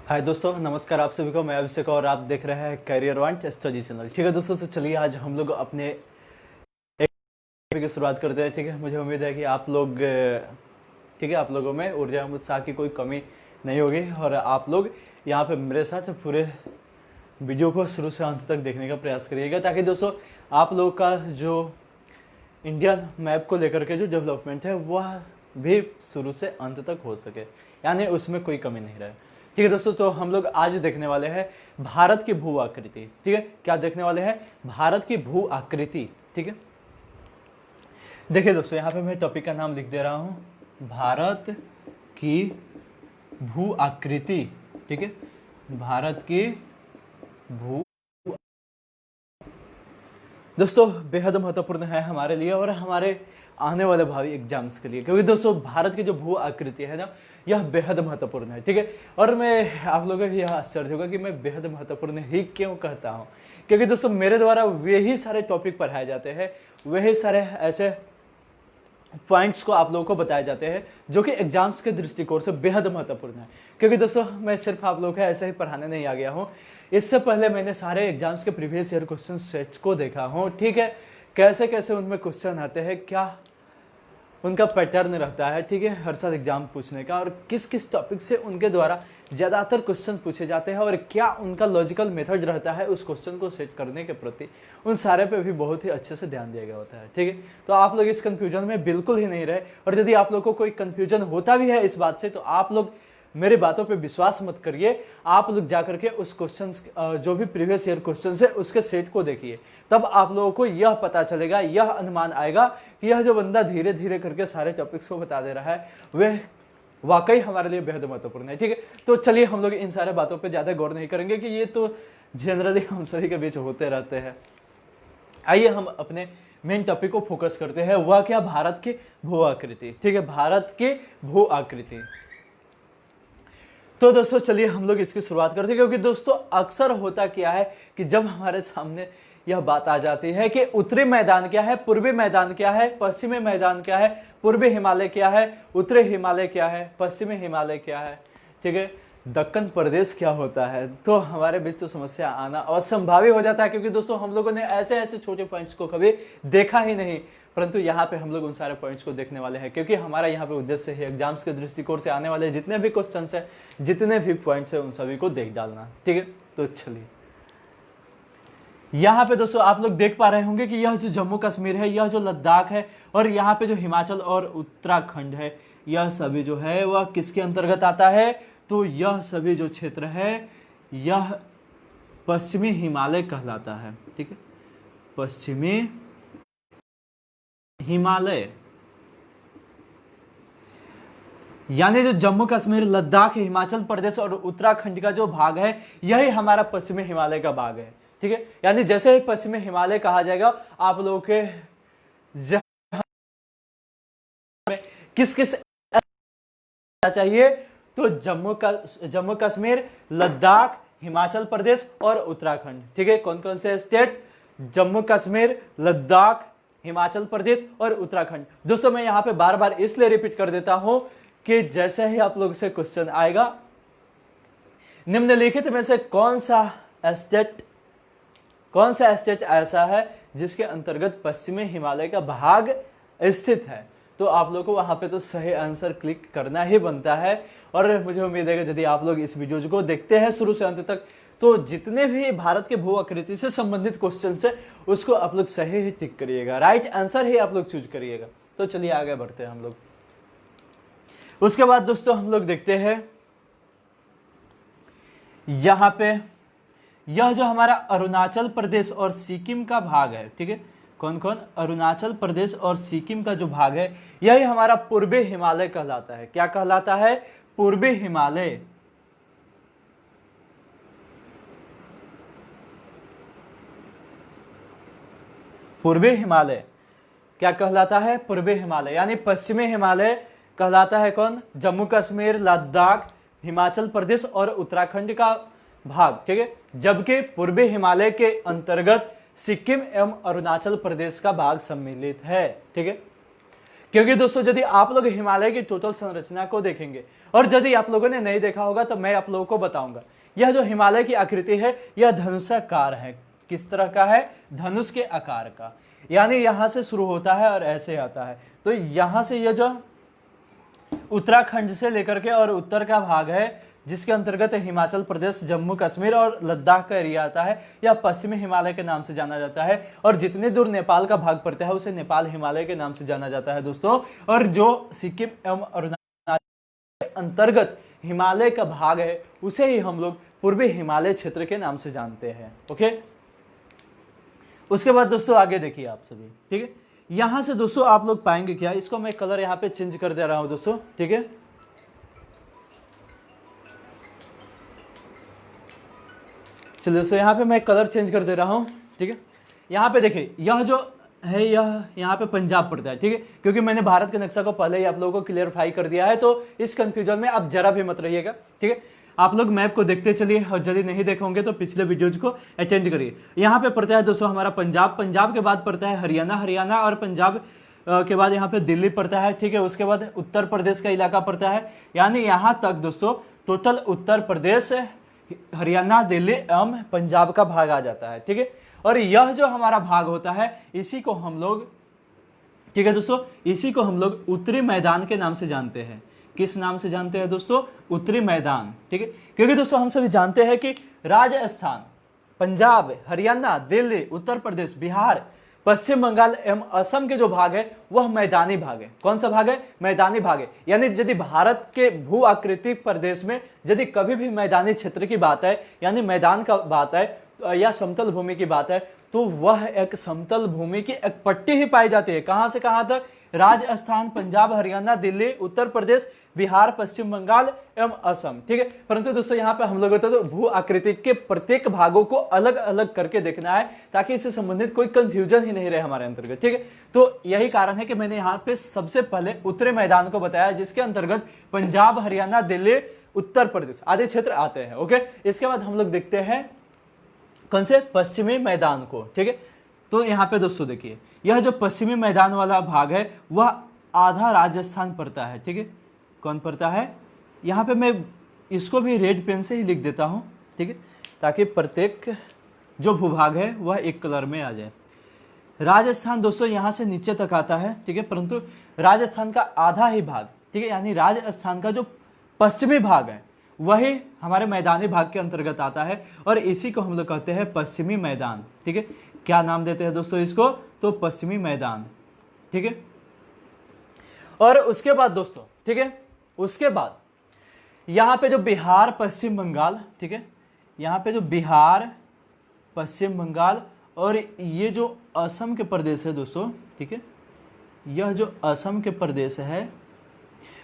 हाय दोस्तों, नमस्कार। आप सभी को मैं अभिषेक और आप देख रहे हैं करियर वांट स्टडी चैनल। ठीक है दोस्तों, तो चलिए आज हम लोग अपने एक टॉपिक की शुरुआत करते हैं। ठीक है, मुझे उम्मीद है कि आप लोग ठीक है, आप लोगों में ऊर्जा एवं उत्साह की कोई कमी नहीं होगी और आप लोग यहाँ पे मेरे साथ पूरे वीडियो को शुरू से अंत तक देखने का प्रयास करिएगा, ताकि दोस्तों आप लोग का जो इंडियन मैप को लेकर के जो डेवलपमेंट है वह भी शुरू से अंत तक हो सके, यानी उसमें कोई कमी नहीं रहे। ठीक है दोस्तों, तो हम लोग आज देखने वाले हैं भारत की भू आकृति। ठीक है, क्या देखने वाले हैं? भारत की भू आकृति। ठीक है, देखिए दोस्तों, यहाँ पे मैं टॉपिक का नाम लिख दे रहा हूँ, भारत की भू आकृति। ठीक है, भारत की भू दोस्तों बेहद महत्वपूर्ण है हमारे लिए और हमारे आने वाले भावी एग्जाम्स के लिए, क्योंकि दोस्तों भारत की जो भू आकृति है ना, यह बेहद महत्वपूर्ण है। ठीक है, और मैं आप लोगों को यह आश्चर्य होगा कि मैं बेहद महत्वपूर्ण ही क्यों कहता हूँ, क्योंकि दोस्तों मेरे द्वारा वही सारे टॉपिक पढ़ाए जाते हैं, वही सारे ऐसे पॉइंट्स को आप लोगों को बताए जाते हैं जो कि एग्जाम्स के दृष्टिकोण से बेहद महत्वपूर्ण है। क्योंकि दोस्तों मैं सिर्फ आप लोगों को ऐसे ही पढ़ाने नहीं आ गया हूँ, इससे पहले मैंने सारे एग्जाम्स के प्रीवियस ईयर क्वेश्चन सेट को देखा हूँ। ठीक है, कैसे कैसे उनमें क्वेश्चन आते हैं, क्या उनका पैटर्न रहता है, ठीक है, हर साल एग्जाम पूछने का, और किस किस टॉपिक से उनके द्वारा ज़्यादातर क्वेश्चन पूछे जाते हैं और क्या उनका लॉजिकल मेथड रहता है उस क्वेश्चन को सेट करने के प्रति, उन सारे पे भी बहुत ही अच्छे से ध्यान दिया गया होता है। ठीक है, तो आप लोग इस कन्फ्यूजन में बिल्कुल ही नहीं रहे, और यदि आप लोग को कोई कन्फ्यूजन होता भी है इस बात से, तो आप लोग मेरी बातों पे विश्वास मत करिए, आप लोग जाकर के उस क्वेश्चन जो भी प्रीवियस ईयर क्वेश्चन है उसके सेट को देखिए, तब आप लोगों को यह पता चलेगा, यह अनुमान आएगा कि यह जो बंदा धीरे धीरे करके सारे टॉपिक्स को बता दे रहा है वह वाकई हमारे लिए बेहद महत्वपूर्ण है। ठीक है, तो चलिए हम लोग इन सारे बातों पे ज़्यादा गौर नहीं करेंगे कि ये तो जनरली हम सभी के बीच होते रहते हैं। आइए हम अपने मेन टॉपिक को फोकस करते हैं, वह क्या? भारत की भू आकृति। ठीक है, भारत की भू आकृति। तो दोस्तों चलिए हम लोग इसकी शुरुआत करते हैं, क्योंकि दोस्तों अक्सर होता क्या है कि जब हमारे सामने यह बात आ जाती है कि उत्तरी मैदान क्या है, पूर्वी मैदान क्या है, पश्चिमी मैदान क्या है, पूर्वी हिमालय क्या है, उत्तरी हिमालय क्या है, पश्चिमी हिमालय क्या है, ठीक है, दक्कन प्रदेश क्या होता है, तो हमारे बीच तो समस्या आना असंभावी हो जाता है, क्योंकि दोस्तों हम लोगों ने ऐसे ऐसे छोटे पॉइंट्स को कभी देखा ही नहीं, परंतु यहाँ पे हम लोग उन सारे पॉइंट्स को देखने वाले हैं, क्योंकि हमारा यहाँ पे उद्देश्य है एग्जाम्स के दृष्टिकोण से आने वाले जितने भी क्वेश्चन है, जितने भी पॉइंट्स है, उन सभी को देख डालना। ठीक है, तो चलिए यहाँ पे दोस्तों आप लोग देख पा रहे होंगे कि यह जो जम्मू कश्मीर है, यह जो लद्दाख है, और यहाँ पे जो हिमाचल और उत्तराखंड है, यह सभी जो है वह किसके अंतर्गत आता है? तो यह सभी जो क्षेत्र है यह पश्चिमी हिमालय कहलाता है। ठीक है, पश्चिमी हिमालय, यानी जो जम्मू कश्मीर, लद्दाख, हिमाचल प्रदेश और उत्तराखंड का जो भाग है, यही हमारा पश्चिमी हिमालय का भाग है। ठीक है, यानी जैसे ही पश्चिमी हिमालय कहा जाएगा, आप लोगों के किस किस चाहिए? तो जम्मू कश्मीर, लद्दाख, हिमाचल प्रदेश और उत्तराखंड। ठीक है, कौन कौन से स्टेट? जम्मू कश्मीर, लद्दाख, हिमाचल प्रदेश और उत्तराखंड। दोस्तों मैं यहां पे बार बार इसलिए रिपीट कर देता हूं कि जैसे ही आप लोग से क्वेश्चन आएगा, निम्नलिखित में से कौन सा स्टेट ऐसा है जिसके अंतर्गत पश्चिमी हिमालय का भाग स्थित है, तो आप लोग को वहां पे तो सही आंसर क्लिक करना ही बनता है। और मुझे उम्मीद है कि यदि आप लोग इस वीडियो को देखते हैं शुरू से अंत तक, तो जितने भी भारत के भू आकृति से संबंधित क्वेश्चन है उसको आप लोग सही ही टिक करिएगा, राइट आंसर ही आप लोग चूज करिएगा। तो चलिए आगे बढ़ते हैं हम लोग। उसके बाद दोस्तों हम लोग देखते हैं यहां पे यह जो हमारा अरुणाचल प्रदेश और सिक्किम का भाग है। ठीक है, कौन कौन? अरुणाचल प्रदेश और सिक्किम का जो भाग है, यही हमारा पूर्वी हिमालय कहलाता है। क्या कहलाता है? पूर्वी हिमालय। पूर्वी हिमालय क्या कहलाता है? पूर्वी हिमालय, यानी पश्चिमी हिमालय कहलाता है कौन? जम्मू कश्मीर, लद्दाख, हिमाचल प्रदेश और उत्तराखंड का भाग। ठीक है, जबकि पूर्वी हिमालय के अंतर्गत सिक्किम एवं अरुणाचल प्रदेश का भाग सम्मिलित है। ठीक है, क्योंकि दोस्तों यदि आप लोग हिमालय की टोटल संरचना को देखेंगे और यदि आप लोगों ने नहीं देखा होगा तो मैं आप लोगों को बताऊंगा, यह जो हिमालय की आकृति है यह धनुषाकार है। किस तरह का है? धनुष के आकार का, यानी यहां से शुरू होता है और ऐसे आता है। तो यहां से यह जो उत्तराखंड से लेकर के और उत्तर का भाग है जिसके अंतर्गत हिमाचल प्रदेश, जम्मू कश्मीर और लद्दाख का एरिया आता है, यह पश्चिमी हिमालय के नाम से जाना जाता है। और जितनी दूर नेपाल का भाग पड़ता है उसे नेपाल हिमालय के नाम से जाना जाता है दोस्तों। और जो सिक्किम एवं अरुणाचल के अंतर्गत हिमालय का भाग है उसे ही हम लोग पूर्वी हिमालय क्षेत्र के नाम से जानते हैं। ओके, उसके बाद दोस्तों आगे देखिए आप सभी, ठीक है। यहां से दोस्तों आप लोग पाएंगे क्या, इसको मैं कलर यहाँ पे चेंज कर दे रहा हूं दोस्तों, ठीक है। चलिए दोस्तों यहाँ पे मैं कलर चेंज कर दे रहा हूँ, ठीक है। यहाँ पे देखिए यह जो है यह यहाँ पे पंजाब पड़ता है, ठीक है, क्योंकि मैंने भारत के नक्शा को पहले ही आप लोगों को क्लियरफाई कर दिया है, तो इस कंफ्यूजन में आप जरा भी मत रहिएगा, ठीक है। आप लोग मैप को देखते चलिए और यदि नहीं देखोगे तो पिछले वीडियोज को अटेंड करिए। यहाँ पे पड़ता है दोस्तों हमारा पंजाब, पंजाब के बाद पड़ता है हरियाणा, हरियाणा और पंजाब के बाद यहाँ पे दिल्ली पड़ता है, ठीक है। उसके बाद उत्तर प्रदेश का इलाका पड़ता है, यानी यहाँ तक दोस्तों टोटल उत्तर प्रदेश, हरियाणा, दिल्ली एवं पंजाब का भाग आ जाता है, ठीक है। और यह जो हमारा भाग होता है इसी को हम लोग, ठीक है दोस्तों, इसी को हम लोग उत्तरी मैदान के नाम से जानते हैं। किस नाम से जानते हैं दोस्तों? उत्तरी मैदान, ठीक है। क्योंकि दोस्तों हम सभी जानते हैं कि राजस्थान, पंजाब, हरियाणा, दिल्ली, उत्तर प्रदेश, बिहार, पश्चिम बंगाल एवं असम के जो भाग है वह मैदानी भाग है। कौन सा भाग है? मैदानी भाग है। यानी यदि भारत के भू आकृतिक प्रदेश में यदि कभी भी मैदानी क्षेत्र की बात है, यानी मैदान का बात है या समतल भूमि की बात है, तो वह एक समतल भूमि की एक पट्टी ही पाई जाती है। कहां से कहां तक? राजस्थान, पंजाब, हरियाणा, दिल्ली, उत्तर प्रदेश, बिहार, पश्चिम बंगाल एवं असम, ठीक है। परंतु दोस्तों यहाँ पे हम लोगों को तो भू आकृति के प्रत्येक भागों को अलग अलग करके देखना है ताकि इससे संबंधित कोई कंफ्यूजन ही नहीं रहे हमारे अंतर्गत, ठीक है। तो यही कारण है कि मैंने यहाँ पे सबसे पहले उत्तरी मैदान को बताया, जिसके अंतर्गत पंजाब, हरियाणा, दिल्ली, उत्तर प्रदेश आदि क्षेत्र आते हैं। ओके, इसके बाद हम लोग देखते हैं कौन से? पश्चिमी मैदान को, ठीक है। तो यहाँ पे दोस्तों देखिए यह जो पश्चिमी मैदान वाला भाग है वह आधा राजस्थान पड़ता है, ठीक है। कौन पड़ता है? यहाँ पे मैं इसको भी रेड पेन से ही लिख देता हूँ, ठीक है, ताकि प्रत्येक जो भूभाग है वह एक कलर में आ जाए। राजस्थान दोस्तों यहाँ से नीचे तक आता है, ठीक है, परंतु राजस्थान का आधा ही भाग, ठीक है, यानी राजस्थान का जो पश्चिमी भाग है वही हमारे मैदानी भाग के अंतर्गत आता है और इसी को हम लोग कहते हैं पश्चिमी मैदान, ठीक है। क्या नाम देते हैं दोस्तों इसको? तो पश्चिमी मैदान, ठीक है। और उसके बाद दोस्तों, ठीक है, उसके बाद यहाँ पे जो बिहार, पश्चिम बंगाल, ठीक है, यहाँ पे जो बिहार, पश्चिम बंगाल और ये जो असम के प्रदेश है दोस्तों, ठीक है, यह जो असम के प्रदेश है,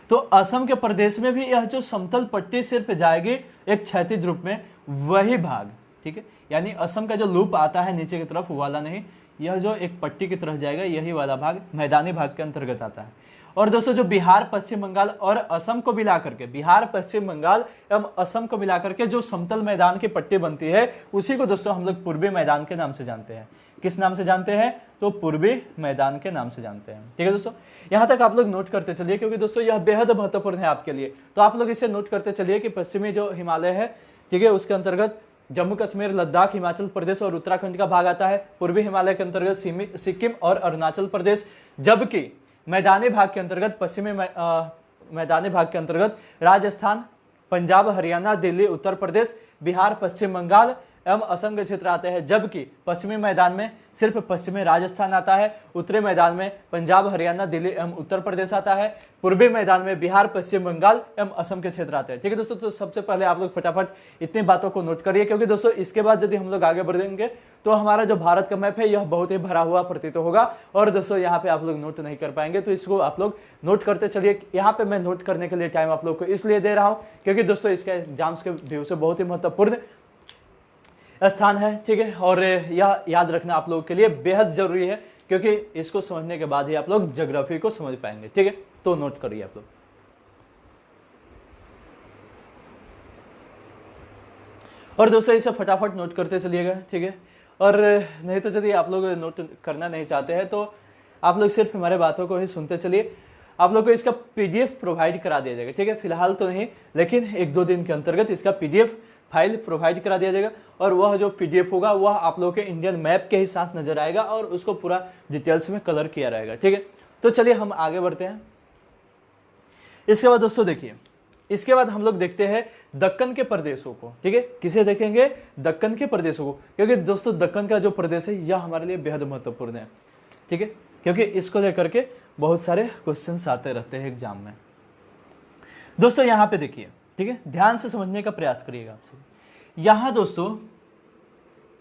तो असम के प्रदेश में भी यह जो समतल पट्टी सिर्फ जाएगी एक क्षैतिज रूप में, वही भाग, ठीक है, यानी असम का जो लूप आता है नीचे की तरफ वाला नहीं, यह जो एक पट्टी की तरफ जाएगा यही वाला भाग मैदानी भाग के अंतर्गत आता है। और दोस्तों जो बिहार, पश्चिम बंगाल और असम को मिला करके, बिहार, पश्चिम बंगाल एवं असम को मिला करके जो समतल मैदान की पट्टी बनती है उसी को दोस्तों हम लोग पूर्वी मैदान के नाम से जानते हैं। किस नाम से जानते हैं? तो पूर्वी मैदान के नाम से जानते हैं, ठीक है दोस्तों। यहां तक आप लोग नोट करते चलिए क्योंकि दोस्तों यह बेहद महत्वपूर्ण है आपके लिए, तो आप लोग इसे नोट करते चलिए कि पश्चिमी जो हिमालय है, ठीक है, उसके अंतर्गत जम्मू कश्मीर, लद्दाख, हिमाचल प्रदेश और उत्तराखंड का भाग आता है। पूर्वी हिमालय के अंतर्गत सिक्किम और अरुणाचल प्रदेश, जबकि मैदानी भाग के अंतर्गत मैदानी भाग के अंतर्गत राजस्थान, पंजाब, हरियाणा, दिल्ली, उत्तर प्रदेश, बिहार, पश्चिम बंगाल एवं असम के क्षेत्र आते हैं। जबकि पश्चिमी मैदान में सिर्फ पश्चिमी राजस्थान आता है, उत्तरी मैदान में पंजाब, हरियाणा, दिल्ली एवं उत्तर प्रदेश आता है, पूर्वी मैदान में बिहार, पश्चिम बंगाल एवं असम के क्षेत्र आते हैं, ठीक है दोस्तों। तो सबसे पहले आप लोग फटाफट इतनी बातों को नोट करिए क्योंकि दोस्तों इसके बाद यदि हम लोग आगे बढ़ेंगे तो हमारा जो भारत का मैप है यह बहुत ही भरा हुआ प्रतीत होगा और दोस्तों यहाँ पे आप लोग नोट नहीं कर पाएंगे, तो इसको आप लोग नोट करते चलिए। यहाँ पे मैं नोट करने के लिए टाइम आप लोग को इसलिए दे रहा हूँ क्योंकि दोस्तों इसके एग्जाम्स के व्यू से बहुत ही महत्वपूर्ण स्थान है, ठीक है, और यह याद रखना आप लोगों के लिए बेहद जरूरी है क्योंकि इसको समझने के बाद ही आप लोग ज्योग्राफी को समझ पाएंगे, ठीक है। तो नोट करिए आप लोग। और दोस्तों इसे फटाफट नोट करते चलिएगा, ठीक है। और नहीं तो यदि आप लोग नोट करना नहीं चाहते हैं तो आप लोग सिर्फ हमारे बातों को ही सुनते चलिए। आप लोग को इसका पीडीएफ प्रोवाइड करा दिया जाएगा, ठीक है, फिलहाल तो नहीं, लेकिन 1-2 दिन के अंतर्गत इसका पीडीएफ फाइल प्रोवाइड करा दिया जाएगा। और वह जो पीडीएफ होगा वह आप लोग के इंडियन मैप के ही साथ नजर आएगा और उसको पूरा डिटेल्स में कलर किया रहेगा, ठीक है। तो चलिए हम आगे बढ़ते हैं। इसके बाद दोस्तों देखिए, इसके बाद हम लोग देखते हैं दक्कन के प्रदेशों को, ठीक है। किसे देखेंगे? दक्कन के प्रदेशों को, क्योंकि दोस्तों दक्कन का जो प्रदेश है यह हमारे लिए बेहद महत्वपूर्ण है, ठीक है, क्योंकि इसको लेकर के बहुत सारे क्वेश्चंस आते रहते हैं एग्जाम में। दोस्तों यहाँ पे देखिए, ठीक है, ध्यान से समझने का प्रयास करिएगा आप सब। यहाँ दोस्तों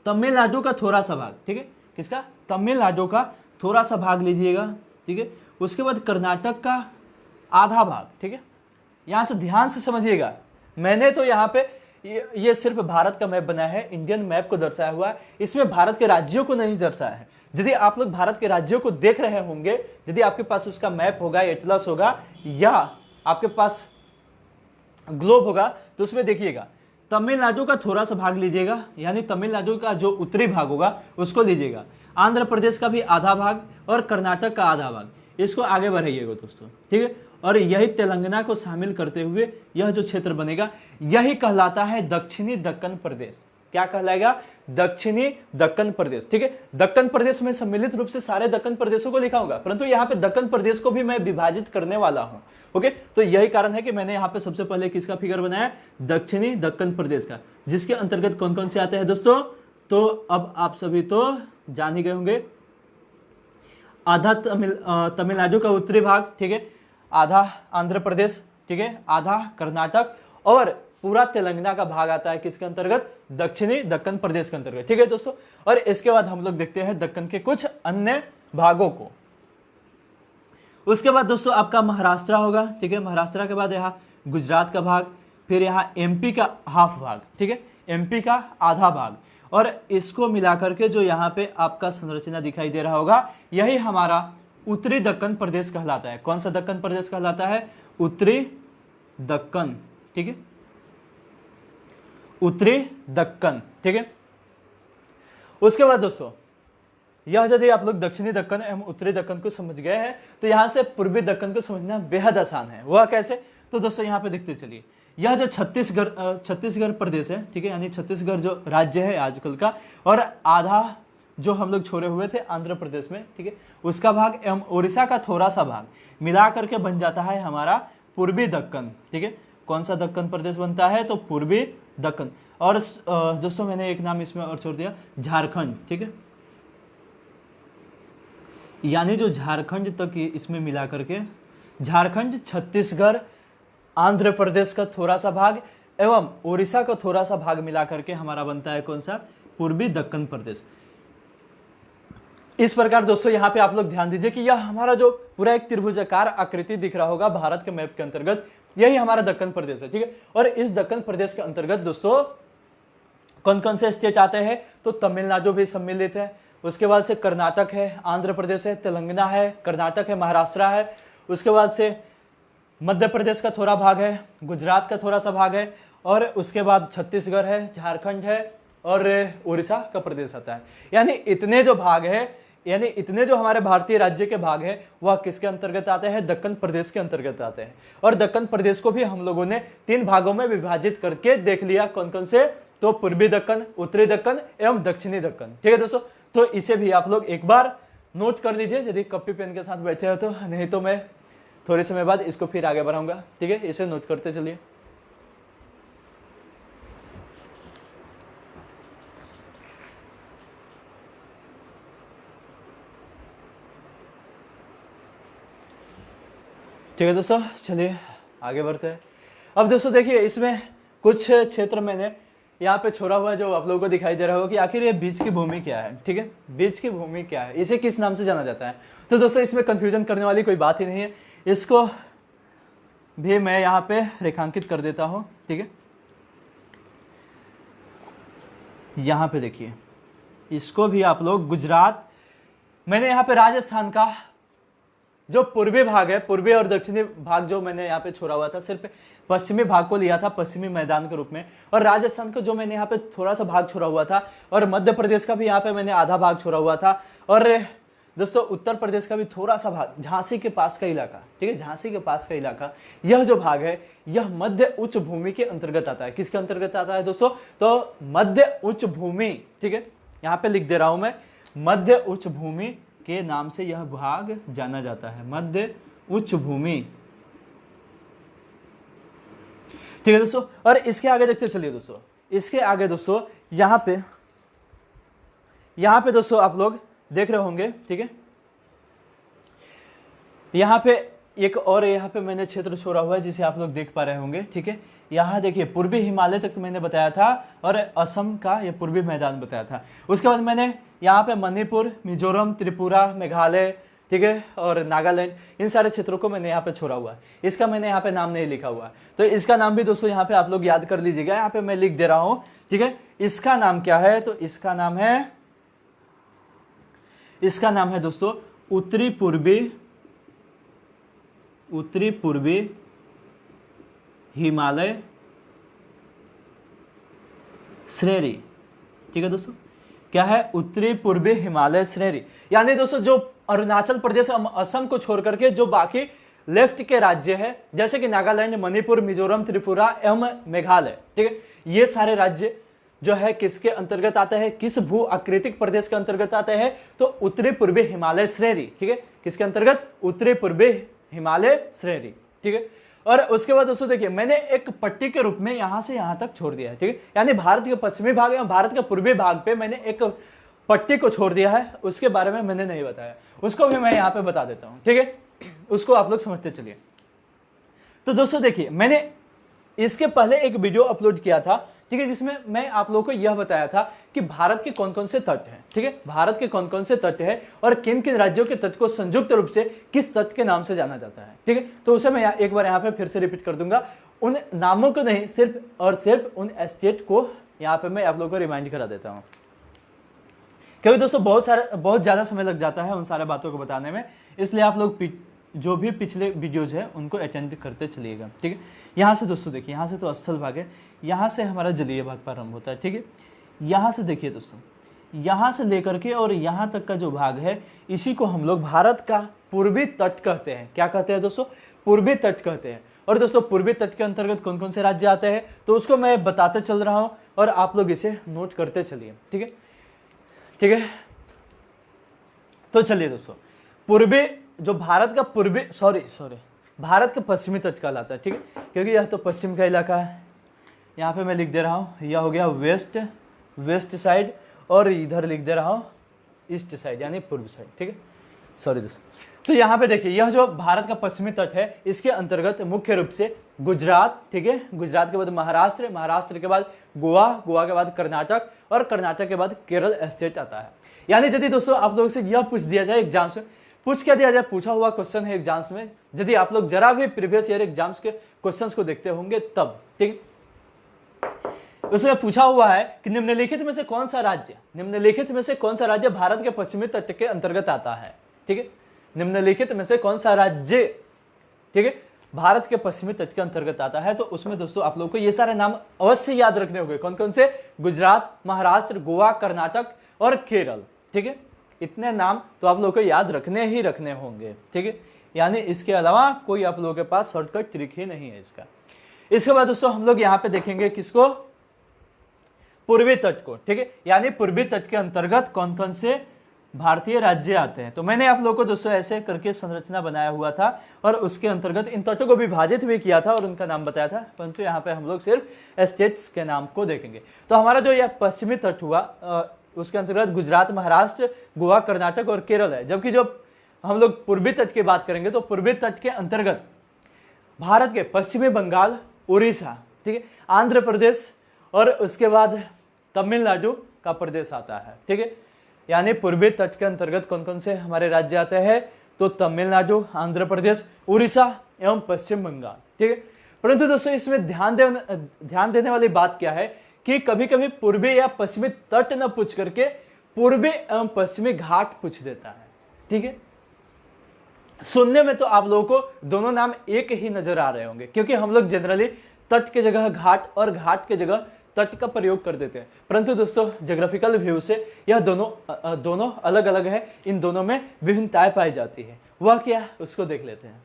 तमिलनाडु का थोड़ा सा भाग, ठीक है, किसका? तमिलनाडु का थोड़ा सा भाग लीजिएगा, ठीक है। उसके बाद कर्नाटक का आधा भाग, ठीक है। यहां से ध्यान से समझिएगा, मैंने तो यहाँ पे ये सिर्फ भारत का मैप बनाया है, इंडियन मैप को दर्शाया हुआ है, इसमें भारत के राज्यों को नहीं दर्शाया है। यदि आप लोग भारत के राज्यों को देख रहे होंगे, यदि आपके पास उसका मैप होगा, एटलस होगा या आपके पास ग्लोब होगा, तो उसमें देखिएगा तमिलनाडु का थोड़ा सा भाग लीजिएगा, यानी तमिलनाडु का जो उत्तरी भाग होगा उसको लीजिएगा, आंध्र प्रदेश का भी आधा भाग और कर्नाटक का आधा भाग, इसको आगे बढ़ाइएगा दोस्तों, ठीक है। और यही तेलंगाना को शामिल करते हुए यह जो क्षेत्र बनेगा यही कहलाता है दक्षिणी दक्कन प्रदेश। क्या कहलाएगा? दक्षिणी दक्कन प्रदेश, ठीक है। दक्कन प्रदेश में सम्मिलित रूप से सारे दक्कन प्रदेशों को लिखा होगा, परंतु यहाँ पे दक्कन प्रदेश को भी मैं विभाजित करने वाला हूं, ओके। तो यही कारण है कि मैंने यहाँ पे सबसे पहले किसका फिगर बनाया? दक्षिणी दक्कन प्रदेश का, जिसके अंतर्गत कौन कौन से आते हैं दोस्तों? तो अब आप सभी तो जान ही गए होंगे, आधा तमिलनाडु का उत्तरी भाग, ठीक है, आधा आंध्र प्रदेश, ठीक है, आधा कर्नाटक और पूरा तेलंगाना का भाग आता है किसके अंतर्गत? दक्षिणी दक्कन प्रदेश के अंतर्गत, ठीक है दोस्तों। और इसके बाद हम लोग देखते हैं दक्कन के कुछ अन्य भागों को। उसके बाद दोस्तों आपका महाराष्ट्र होगा, ठीक है, महाराष्ट्र के बाद यहाँ गुजरात का भाग, फिर यहाँ एमपी का हाफ भाग, ठीक है, एमपी का आधा भाग, और इसको मिलाकर के जो यहाँ पे आपका संरचना दिखाई दे रहा होगा यही हमारा उत्तरी दक्कन प्रदेश कहलाता है। कौन सा दक्कन प्रदेश कहलाता है? उत्तरी दक्कन, ठीक है, उत्तरी दक्कन, ठीक है। उसके बाद दोस्तों यह यदि आप लोग दक्षिणी दक्कन एवं उत्तरी दक्कन को समझ गए हैं तो यहां से पूर्वी दक्कन को समझना बेहद आसान है। वह कैसे? तो दोस्तों यहां पे देखते चलिए, यह जो छत्तीसगढ़ प्रदेश है, ठीक है, यानी छत्तीसगढ़ जो राज्य है आजकल का, और आधा जो हम लोग छोड़े हुए थे आंध्र प्रदेश में, ठीक है, उसका भाग एवं उड़ीसा का थोड़ा सा भाग मिला करके बन जाता है हमारा पूर्वी दक्कन, ठीक है। कौन सा दक्कन प्रदेश बनता है? तो पूर्वी दक्कन। और दोस्तों मैंने एक नाम इसमें और छोड़ दिया, झारखंड, ठीक है, यानी जो झारखंड तक इसमें मिला करके झारखंड, छत्तीसगढ़, आंध्र प्रदेश का थोड़ा सा भाग एवं उड़ीसा का थोड़ा सा भाग मिला करके हमारा बनता है कौन सा? पूर्वी दक्कन प्रदेश। इस प्रकार दोस्तों यहाँ पे आप लोग ध्यान दीजिए कि यह हमारा जो पूरा एक त्रिभुजाकार आकृति दिख रहा होगा भारत के मैप के अंतर्गत, यही हमारा दक्कन प्रदेश है, ठीक है। और इस दक्कन प्रदेश के अंतर्गत दोस्तों कौन कौन से स्टेट आते हैं? तो तमिलनाडु भी सम्मिलित है, उसके बाद से कर्नाटक है, आंध्र प्रदेश है, तेलंगाना है, कर्नाटक है, महाराष्ट्र है, उसके बाद से मध्य प्रदेश का थोड़ा भाग है, गुजरात का थोड़ा सा भाग है, और उसके बाद छत्तीसगढ़ है, झारखंड है और उड़ीसा का प्रदेश आता है। यानी इतने जो भाग है, यानी इतने जो हमारे भारतीय राज्य के भाग है वह किसके अंतर्गत आते हैं? दक्कन प्रदेश के अंतर्गत आते हैं। और दक्कन प्रदेश को भी हम लोगों ने 3 भागों में विभाजित करके देख लिया, कौन कौन से? तो पूर्वी दक्कन, उत्तरी दक्कन एवं दक्षिणी दक्कन, ठीक है दोस्तों। तो इसे भी आप लोग एक बार नोट कर लीजिए यदि कॉपी पेन के साथ बैठे हो तो, नहीं तो मैं थोड़े समय बाद इसको फिर आगे बढ़ाऊंगा, ठीक है। इसे नोट करते चलिए। ठीक है दोस्तों, चलिए आगे बढ़ते हैं। अब दोस्तों देखिए, इसमें कुछ क्षेत्र मैंने यहाँ पे छोड़ा हुआ जो आप लोगों को दिखाई दे रहा होगा कि आखिर ये बीच की भूमि क्या है, ठीक है, बीच की भूमि क्या है, इसे किस नाम से जाना जाता है। तो दोस्तों इसमें कंफ्यूजन करने वाली कोई बात ही नहीं है, इसको भी मैं यहाँ पे रेखांकित कर देता हूँ, ठीक है। यहाँ पे देखिए, इसको भी आप लोग गुजरात, मैंने यहाँ पे राजस्थान का जो पूर्वी भाग है, पूर्वी और दक्षिणी भाग जो मैंने यहाँ पे छोड़ा हुआ था, सिर्फ पश्चिमी भाग को लिया था पश्चिमी मैदान के रूप में, और राजस्थान का जो मैंने यहाँ पे थोड़ा सा भाग छोड़ा हुआ था, और मध्य प्रदेश का भी यहाँ पे मैंने आधा भाग छोड़ा हुआ था, और दोस्तों उत्तर प्रदेश का भी थोड़ा सा भाग, झांसी के पास का इलाका, ठीक है, झांसी के पास का इलाका, यह जो भाग है यह मध्य उच्च भूमि के अंतर्गत आता है। किसके अंतर्गत आता है दोस्तों? तो मध्य उच्च भूमि, ठीक है, यहां पे लिख दे रहा हूं मैं, मध्य उच्च भूमि के नाम से यह भाग जाना जाता है, मध्य उच्च भूमि, ठीक है दोस्तों। और इसके आगे देखते चलिए दोस्तों, इसके आगे दोस्तों यहां पे दोस्तों आप लोग देख रहे होंगे, ठीक है, यहां पे एक और यहाँ पे मैंने क्षेत्र छोड़ा हुआ है जिसे आप लोग देख पा रहे होंगे, ठीक है। यहाँ देखिए पूर्वी हिमालय तक तो मैंने बताया था और असम का ये पूर्वी मैदान बताया था। उसके बाद मैंने यहाँ पे मणिपुर, मिजोरम, त्रिपुरा, मेघालय, ठीक है, और नागालैंड, इन सारे क्षेत्रों को मैंने यहाँ पे छोड़ा हुआ है। इसका मैंने यहाँ पे नाम नहीं लिखा हुआ है, तो इसका नाम भी दोस्तों यहाँ पे आप लोग याद कर लीजिएगा। यहाँ पे मैं लिख दे रहा हूँ, ठीक है। इसका नाम क्या है? तो इसका नाम है दोस्तों उत्तरी पूर्वी हिमालय श्रेणी, ठीक है दोस्तों। क्या है? उत्तरी पूर्वी हिमालय श्रेणी। यानी दोस्तों जो अरुणाचल प्रदेश और असम को छोड़ करके जो बाकी लेफ्ट के राज्य है, जैसे कि नागालैंड, मणिपुर, मिजोरम, त्रिपुरा एवं मेघालय, ठीक है, ये सारे राज्य जो है किसके अंतर्गत आते हैं? किस भू आकृतिक प्रदेश के अंतर्गत आते हैं? तो उत्तरी पूर्वी हिमालय श्रेणी, ठीक है, किसके अंतर्गत? उत्तरी पूर्वी हिमालय श्रेणी, ठीक है। और उसके बाद दोस्तों देखिए मैंने एक पट्टी के रूप में यहां से यहां तक छोड़ दिया है, ठीक है, यानी भारत के पश्चिमी भाग या भारत के पूर्वी भाग पे मैंने एक पट्टी को छोड़ दिया है, उसके बारे में मैंने नहीं बताया, उसको भी मैं यहां पे बता देता हूं, ठीक है, उसको आप लोग समझते चलिए। तो दोस्तों देखिए मैंने इसके पहले एक वीडियो अपलोड किया था, ठीक है, जिसमें मैं आप लोगों को यह बताया था कि भारत के कौन कौन से तट हैं, ठीक है, भारत के कौन कौन से तट हैं और किन किन राज्यों के तट को संयुक्त रूप से किस तट के नाम से जाना जाता है, ठीक है। तो उसे मैं एक बार यहाँ पे फिर से रिपीट कर दूंगा, उन नामों को नहीं, सिर्फ और सिर्फ उन स्टेट को यहाँ पे मैं आप लोगों को रिमाइंड करा देता हूँ, क्योंकि दोस्तों बहुत ज्यादा समय लग जाता है उन सारे बातों को बताने में, इसलिए आप लोग जो भी पिछले वीडियोज है उनको अटेंड करते चलिएगा, ठीक है। यहाँ से दोस्तों देखिए, यहाँ से तो स्थल भाग है, यहाँ से हमारा जलीय भाग प्रारंभ होता है, ठीक है। यहाँ से देखिए दोस्तों, यहाँ से लेकर के और यहाँ तक का जो भाग है, इसी को हम लोग भारत का पूर्वी तट कहते हैं। क्या कहते हैं दोस्तों? पूर्वी तट कहते हैं। और दोस्तों पूर्वी तट के अंतर्गत कौन कौन से राज्य आते हैं, तो उसको मैं बताते चल रहा हूँ और आप लोग इसे नोट करते चलिए, ठीक है, ठीक है। तो चलिए दोस्तों, पूर्वी जो भारत का पूर्वी भारत का पश्चिमी तट कहलाता है, ठीक है, क्योंकि यह तो पश्चिम का इलाका है। यहाँ पे मैं लिख दे रहा हूँ, यह हो गया वेस्ट साइड और इधर लिख दे रहा हूँ ईस्ट साइड यानी पूर्व साइड, ठीक है, सॉरी दोस्तों। तो यहाँ पे देखिए यह जो भारत का पश्चिमी तट है, इसके अंतर्गत मुख्य रूप से गुजरात, ठीक है, गुजरात के बाद महाराष्ट्र, महाराष्ट्र के बाद गोवा, गोवा के बाद कर्नाटक और कर्नाटक के बाद केरल स्टेट आता है। यानी यदि दोस्तों आप लोगों से यह पूछ दिया जाए एग्जाम्स में, पूछा हुआ क्वेश्चन है एग्जाम्स में, यदि आप लोग जरा भी प्रीवियस ईयर एग्जाम्स के क्वेश्चंस को देखते होंगे तब, ठीक, उसमें पूछा हुआ है कि निम्नलिखित में से कौन सा राज्य भारत के पश्चिमी तट के अंतर्गत आता है, ठीक है, निम्नलिखित में से कौन सा राज्य, ठीक है, भारत के पश्चिमी तट के अंतर्गत आता है। तो उसमें दोस्तों आप लोगों को ये सारे नाम अवश्य याद रखने होंगे, कौन कौन से? गुजरात, महाराष्ट्र, गोवा, कर्नाटक और केरल, ठीक है, इतने नाम तो आप लोगों को याद रखने ही रखने होंगे, ठीक है, यानी इसके अलावा कोई आप लोगों के पास शॉर्टकट ट्रिक ही नहीं है इसका। इसके बाद दोस्तों हम लोग यहाँ पे देखेंगे किसको? पूर्वी तट को, ठीक है, यानी पूर्वी तट के अंतर्गत कौन कौन से भारतीय राज्य आते हैं। तो मैंने आप लोगों को दोस्तों ऐसे करके संरचना बनाया हुआ था और उसके अंतर्गत इन तटों को विभाजित भी किया था और उनका नाम बताया था, परंतु यहाँ पे हम लोग सिर्फ स्टेट्स के नाम को देखेंगे। तो हमारा जो यह पश्चिमी तट हुआ उसके अंतर्गत गुजरात, महाराष्ट्र, गोवा, कर्नाटक और केरल है, जबकि जो हम लोग पूर्वी तट की बात करेंगे तो पूर्वी तट के अंतर्गत भारत के पश्चिमी बंगाल, उड़ीसा, ठीक है, आंध्र प्रदेश और उसके बाद तमिलनाडु का प्रदेश आता है, ठीक है। यानी पूर्वी तट के अंतर्गत कौन कौन से हमारे राज्य आते हैं? तो तमिलनाडु, आंध्र प्रदेश, उड़ीसा एवं पश्चिम बंगाल, ठीक है। परंतु दोस्तों इसमें ध्यान देने वाली बात क्या है कि कभी कभी पूर्वी या पश्चिमी तट न पूछ करके पूर्वी एवं पश्चिमी घाट पूछ देता है, ठीक है। सुनने में तो आप लोगों को दोनों नाम एक ही नजर आ रहे होंगे, क्योंकि हम लोग जनरली तट के जगह घाट और घाट के जगह तट का प्रयोग कर देते हैं। परंतु दोस्तों ज्योग्राफिकल व्यू से यह दोनों अलग अलग है, इन दोनों में विभिन्नताएं पाई जाती है। वह क्या उसको देख लेते हैं।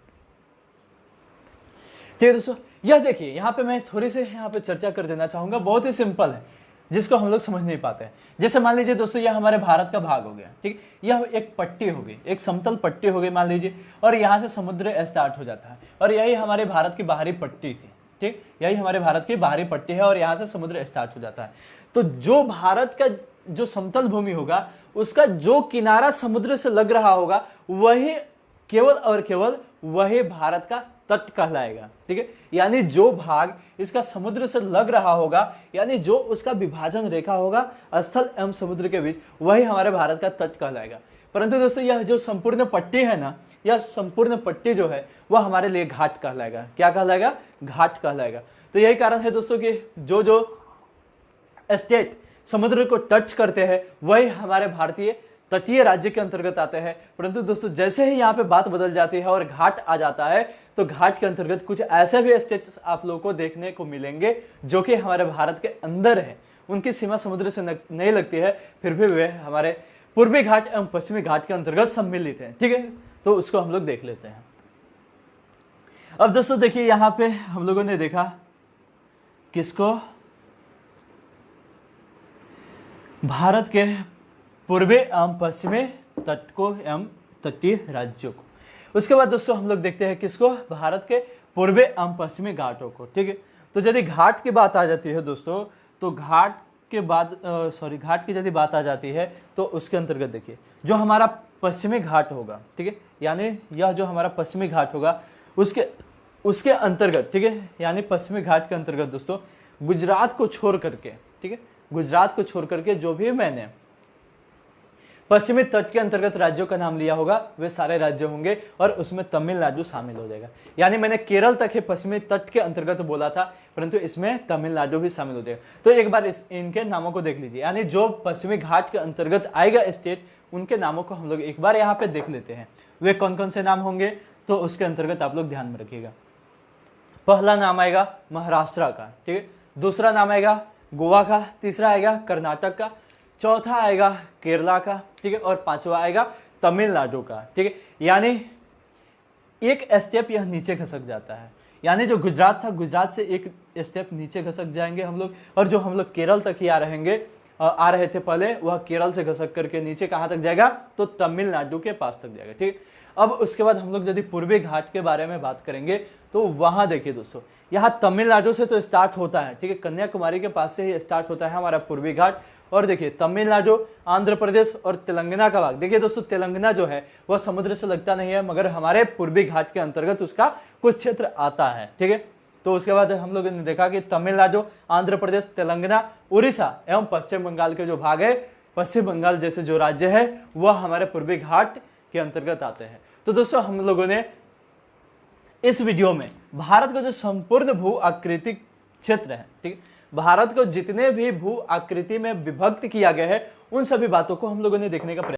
ठीक है दोस्तों, यह देखिए यहाँ पे मैं थोड़ी सी यहाँ पे चर्चा कर देना चाहूंगा, बहुत ही सिंपल है जिसको हम लोग समझ नहीं पाते हैं। जैसे मान लीजिए दोस्तों यह हमारे भारत का भाग हो गया, ठीक, यह एक पट्टी हो गई, एक समतल पट्टी हो गई मान लीजिए, और यहाँ से समुद्र स्टार्ट हो जाता है और यही हमारे भारत की बाहरी पट्टी थी। ठीक, यही हमारे भारत की बाहरी पट्टी है और यहाँ से समुद्र स्टार्ट हो जाता है। तो जो भारत का जो समतल भूमि होगा उसका जो किनारा समुद्र से लग रहा होगा वही केवल और केवल वही भारत का तट कहलाएगा। ठीक है, यानी जो भाग इसका समुद्र से लग रहा होगा, यानी जो उसका विभाजन रेखा होगा स्थल एवं समुद्र के बीच, वही हमारे भारत का तट कहलाएगा। परंतु दोस्तों यह जो संपूर्ण पट्टी है ना, यह संपूर्ण पट्टी जो है वह हमारे लिए घाट कहलाएगा। क्या कहलाएगा? घाट कहलाएगा। तो यही कारण है दोस्तों कि जो जो स्टेट समुद्र को टच करते हैं वही हमारे भारतीय तटीय राज्य के अंतर्गत आते हैं। परंतु दोस्तों जैसे ही यहाँ पे बात बदल जाती है और घाट आ जाता है तो घाट के अंतर्गत कुछ ऐसे भी स्टेट्स आप लोगों को देखने को मिलेंगे जो कि हमारे भारत के अंदर है, उनकी सीमा समुद्र से नहीं लगती है, फिर भी वे हमारे पूर्वी घाट एवं पश्चिमी घाट के अंतर्गत सम्मिलित है। ठीक है, तो उसको हम लोग देख लेते हैं। अब दोस्तों देखिए यहाँ पे हम लोगों ने देखा किसको, भारत के पूर्वी एवं पश्चिमी तट को एवं तटीय राज्यों को। उसके बाद दोस्तों हम लोग देखते हैं किसको, भारत के पूर्वी एवं पश्चिमी घाटों को। ठीक है, तो यदि घाट की बात आ जाती है दोस्तों, तो घाट के बाद घाट की यदि बात आ जाती है तो उसके अंतर्गत देखिए जो हमारा पश्चिमी घाट होगा, ठीक है, यानी यह जो हमारा पश्चिमी घाट होगा उसके अंतर्गत, ठीक है, यानी पश्चिमी घाट के अंतर्गत दोस्तों गुजरात को छोड़ करके, ठीक है, गुजरात को छोड़ करके जो भी मैंने पश्चिमी तट के अंतर्गत राज्यों का नाम लिया होगा वे सारे राज्य होंगे और उसमें तमिलनाडु शामिल हो जाएगा। यानी मैंने केरल तक ही पश्चिमी तट के अंतर्गत बोला था, परंतु इसमें तमिलनाडु भी शामिल हो जाएगा। तो एक बार इनके नामों को देख लीजिए, यानी जो पश्चिमी घाट के अंतर्गत आएगा स्टेट, उनके नामों को हम लोग एक बार यहाँ पे देख लेते हैं। वे कौन कौन से नाम होंगे तो उसके अंतर्गत आप लोग ध्यान में रखिएगा। पहला नाम आएगा महाराष्ट्र का, ठीक है, दूसरा नाम आएगा गोवा का, तीसरा आएगा कर्नाटक का, चौथा आएगा केरला का, ठीक है, और पांचवा आएगा तमिलनाडु का। ठीक है, यानी एक स्टेप यह नीचे खसक जाता है, यानी जो गुजरात था गुजरात से एक स्टेप नीचे खसक जाएंगे हम लोग, और जो हम लोग केरल तक ही आ रहे थे पहले, वह केरल से खसक करके नीचे कहां तक जाएगा तो तमिलनाडु के पास तक जाएगा। ठीक है, अब उसके बाद हम लोग यदि पूर्वी घाट के बारे में बात करेंगे तो वहां देखिए दोस्तों, यहाँ तमिलनाडु से तो स्टार्ट होता है, ठीक है, कन्याकुमारी के पास से ही स्टार्ट होता है हमारा पूर्वी घाट। और देखिए तमिलनाडु, आंध्र प्रदेश और तेलंगाना का भाग, देखिए दोस्तों तेलंगाना जो है वह समुद्र से लगता नहीं है, मगर हमारे पूर्वी घाट के अंतर्गत उसका कुछ क्षेत्र आता है। ठीक है, तो उसके बाद हम लोगों ने देखा कि तमिलनाडु, आंध्र प्रदेश, तेलंगाना, उड़ीसा एवं पश्चिम बंगाल के जो भाग है, पश्चिम बंगाल जैसे जो राज्य है वह हमारे पूर्वी घाट के अंतर्गत आते हैं। तो दोस्तों हम लोगों ने इस वीडियो में भारत का जो संपूर्ण भू आकृतिक क्षेत्र है, ठीक, भारत को जितने भी भू आकृति में विभक्त किया गया है उन सभी बातों को हम लोगों ने देखने का प्रयास